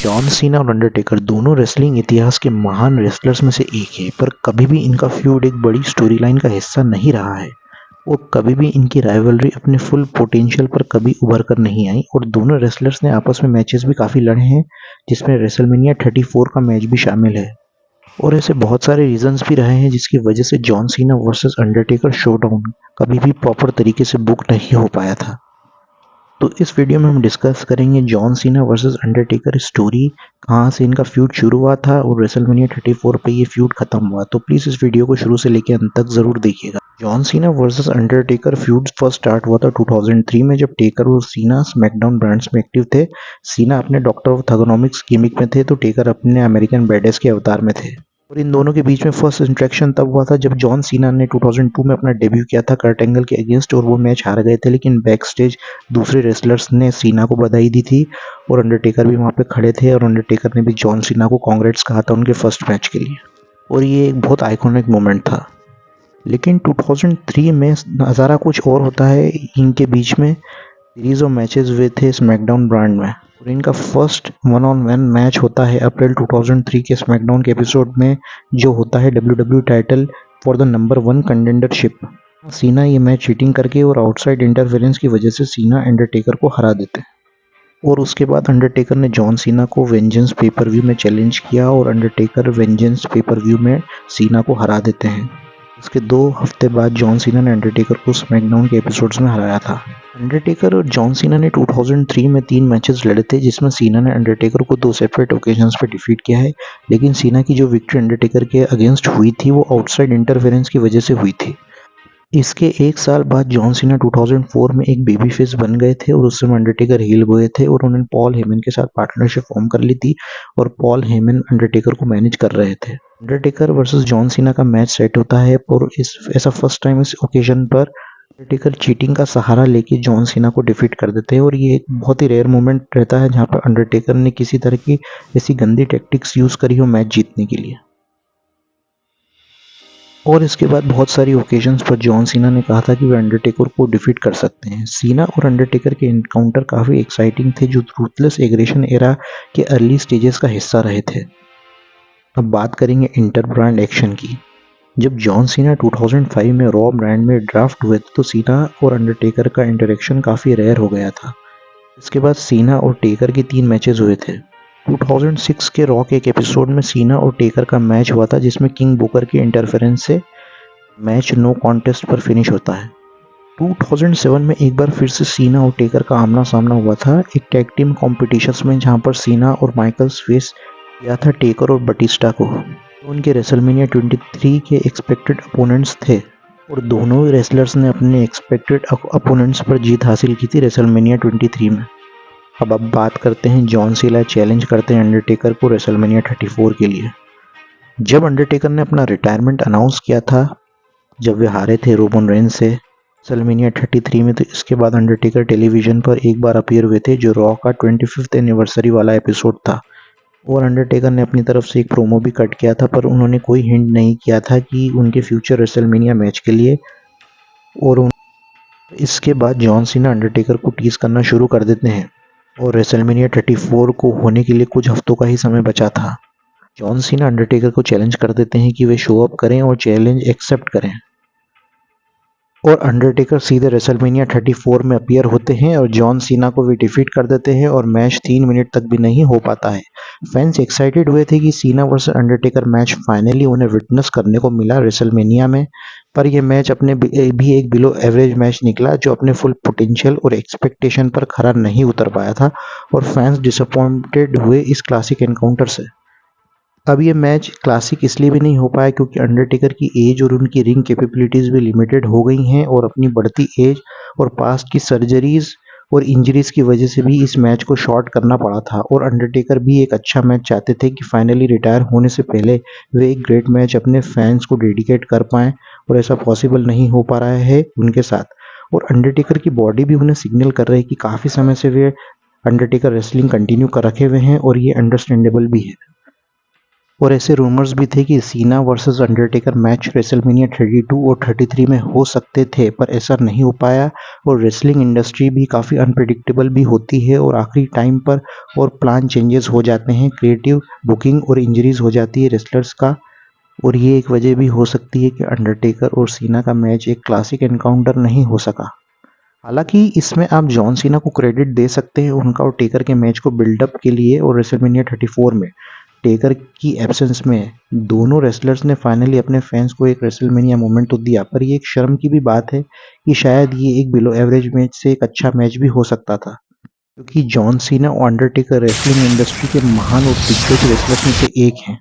John Cena और Undertaker दोनों wrestling इतिहास के महान रेसलर्स में से एक है, पर कभी भी इनका फ्यूड एक बड़ी स्टोरी लाइन का हिस्सा नहीं रहा है और कभी भी इनकी राइवलरी अपने फुल पोटेंशियल पर कभी उभर कर नहीं आई। और दोनों रेसलर्स ने आपस में मैचेस भी काफ़ी लड़े हैं, जिसमें रेसलमेनिया 34 का मैच भी शामिल है। और ऐसे बहुत सारे रीजंस भी रहे हैं जिसकी वजह से John Cena versus Undertaker showdown कभी भी प्रॉपर तरीके से बुक नहीं हो पाया था। तो इस वीडियो में हम डिस्कस करेंगे John Cena versus Undertaker story, कहाँ से इनका फ्यूड शुरू हुआ था और रेसलमेनिया 34 पे ये फ्यूड खत्म हुआ। तो प्लीज़ इस वीडियो को शुरू से लेकर अंत तक ज़रूर देखिएगा। John Cena versus Undertaker feud first start हुआ था 2003 में, जब टेकर और सीना स्मैकडाउन ब्रांड्स में एक्टिव थे। सीना अपने डॉक्टर ऑफ थर्गोनोमिक्स गिमिक में थे तो टेकर अपने अमेरिकन बैडेस के अवतार में थे। और इन दोनों के बीच में फर्स्ट इंटरेक्शन तब हुआ था जब जॉन सीना ने 2002 में अपना डेब्यू किया था कर्ट एंगल के अगेंस्ट, और वो मैच हार गए थे। लेकिन बैक स्टेज दूसरे रेसलर्स ने सीना को बधाई दी थी और अंडरटेकर भी वहाँ पे खड़े थे और अंडरटेकर ने भी जॉन सीना को कांग्रेट्स कहा था उनके फर्स्ट मैच के लिए, और ये एक बहुत आइकॉनिक मोमेंट था। लेकिन 2003 में नज़ारा कुछ और होता है। इनके बीच में सीरीज ऑफ मैचेस हुए थे स्मैकडाउन ब्रांड में, और इनका first one on one match होता है अप्रैल 2003 के स्मैकडाउन के एपिसोड में, जो होता है WWE title for the number 1 contendership. सीना ये मैच चीटिंग करके और आउटसाइड इंटरफेरेंस की वजह से सीना अंडरटेकर को हरा देते हैं। और उसके बाद अंडरटेकर ने जॉन सीना को वेंजेंस पेपर व्यू में चैलेंज किया और अंडरटेकर वेंजेंस पेपर व्यू में सीना को हरा देते हैं। इसके 2 हफ्ते बाद जॉन सीना ने अंडरटेकर को स्मैकडाउन के एपिसोड्स में हराया था। अंडरटेकर और जॉन सीना ने 2003 में 3 मैचेस लड़े थे, जिसमें सीना ने अंडरटेकर को 2 सेपरेट ओकेजन्स पर डिफीट किया है। लेकिन सीना की जो विक्ट्री अंडरटेकर के अगेंस्ट हुई थी वो आउटसाइड इंटरफेरेंस की वजह से हुई थी। इसके 1 साल बाद जॉन सीना 2004 में एक बेबी फेस बन गए थे और उस समय अंडरटेकर हील हुए थे और उन्होंने पॉल हेमन के साथ पार्टनरशिप फॉर्म कर ली थी और पॉल हेमन अंडरटेकर को मैनेज कर रहे थे। अंडरटेकर वर्सेस जॉन सीना का मैच सेट होता है और ऐसा फर्स्ट टाइम इस ओकेजन पर अंडरटेकर चीटिंग का सहारा लेके जॉन सीना को डिफीट कर देते हैं, और ये एक बहुत ही रेयर मोमेंट रहता है जहाँ पर अंडरटेकर ने किसी तरह की ऐसी गंदी टैक्टिक्स यूज़ करी हो मैच जीतने के लिए। और इसके बाद बहुत सारी ओकेजन्स पर जॉन सीना ने कहा था कि वे अंडरटेकर को डिफीट कर सकते हैं। सीना और अंडरटेकर के एनकाउंटर काफ़ी एक्साइटिंग थे, जो रूथलेस एग्रेशन एरा के अर्ली स्टेजेस का हिस्सा रहे थे। अब बात करेंगे इंटर ब्रांड एक्शन की। जब जॉन सीना 2005 में रॉ ब्रांड में ड्राफ्ट हुए थे तो सीना और अंडरटेकर का इंटरेक्शन काफ़ी रेयर हो गया था। इसके बाद सीना और टेकर के 3 मैचेस हुए थे। 2006 के रॉ के एक एपिसोड में सीना और टेकर का मैच हुआ था, जिसमें किंग बुकर के इंटरफेरेंस से मैच नो कॉन्टेस्ट पर फिनिश होता है। 2007 में एक बार फिर से सीना और टेकर का आमना सामना हुआ था एक टैग टीम कॉम्पिटिशन्स में, जहां पर सीना और माइकल्स फेस किया था टेकर और बटिस्टा को। उनके रेसलमेनिया 23 के एक्सपेक्टेड अपोनेंट्स थे और दोनों रेसलर्स ने अपने एक्सपेक्टेड अपोनेंट्स पर जीत हासिल की थी रेसलमेनिया 23 में। अब बात करते हैं जॉन सीना चैलेंज करते हैं अंडरटेकर को रेसलमेनिया 34 के लिए। जब अंडरटेकर ने अपना रिटायरमेंट अनाउंस किया था, जब वे हारे थे रोमन रेंज से रेसलमेनिया 33 में, तो इसके बाद अंडरटेकर टेलीविजन पर एक बार अपीयर हुए थे, जो रॉ का 25th एनिवर्सरी वाला एपिसोड था। और अंडरटेकर ने अपनी तरफ से एक प्रोमो भी कट किया था, पर उन्होंने कोई हिंट नहीं किया था कि उनके फ्यूचर रेसलमेनिया मैच के लिए। और इसके बाद जॉन सीना अंडरटेकर को टीज करना शुरू कर देते हैं और रेसलमेनिया 34 को होने के लिए कुछ हफ्तों का ही समय बचा था। जॉन सीना अंडरटेकर को चैलेंज कर देते हैं कि वे शो अप करें और चैलेंज एक्सेप्ट करें, और अंडरटेकर सीधे रेसलमेनिया 34 में अपीयर होते हैं और जॉन सीना को भी डिफीट कर देते हैं और मैच 3 मिनट तक भी नहीं हो पाता है। फैंस एक्साइटेड हुए थे कि सीना वर्सेस अंडरटेकर मैच फाइनली उन्हें विटनेस करने को मिला रेसलमेनिया में, पर यह मैच अपने भी एक बिलो एवरेज मैच निकला, जो अपने फुल पोटेंशियल और एक्सपेक्टेशन पर खरा नहीं उतर पाया था और फैंस डिसअपॉइंटेड हुए इस क्लासिक एनकाउंटर से। अब ये मैच क्लासिक इसलिए भी नहीं हो पाया क्योंकि अंडरटेकर की एज और उनकी रिंग कैपेबिलिटीज़ भी लिमिटेड हो गई हैं, और अपनी बढ़ती एज और पास्ट की सर्जरीज और इंजरीज की वजह से भी इस मैच को शॉर्ट करना पड़ा था। और अंडरटेकर भी एक अच्छा मैच चाहते थे कि फाइनली रिटायर होने से पहले वे एक ग्रेट मैच अपने फैंस को डेडिकेट कर पाएँ, और ऐसा पॉसिबल नहीं हो पा रहा है उनके साथ। और अंडरटेकर की बॉडी भी उन्हें सिग्नल कर रही है कि काफ़ी समय से वे अंडरटेकर रेसलिंग कंटिन्यू कर रखे हुए हैं, और ये अंडरस्टैंडेबल भी है। और ऐसे रूमर्स भी थे कि सीना वर्सेस अंडरटेकर मैच रेसलमेनिया 32 और 33 में हो सकते थे, पर ऐसा नहीं हो पाया। और रेसलिंग इंडस्ट्री भी काफ़ी अनप्रिडिक्टेबल भी होती है और आखिरी टाइम पर और प्लान चेंजेस हो जाते हैं, क्रिएटिव बुकिंग और इंजरीज हो जाती है रेसलर्स का। और ये एक वजह भी हो सकती है कि अंडरटेकर और सीना का मैच एक क्लासिक एनकाउंटर नहीं हो सका। हालांकि इसमें आप जॉन सीना को क्रेडिट दे सकते हैं उनका और टेकर के मैच को बिल्डअप के लिए। और रेसलमेनिया 34 में टेकर की एब्सेंस में दोनों रेसलर्स ने फाइनली अपने फैंस को एक रेसलमेनिया मोमेंट तो दिया, पर ये एक शर्म की भी बात है कि शायद ये एक बिलो एवरेज मैच से एक अच्छा मैच भी हो सकता था, क्योंकि जॉन सीना और अंडरटेकर रेसलिंग इंडस्ट्री के महान और दिग्गज रेसलर्स में से एक हैं।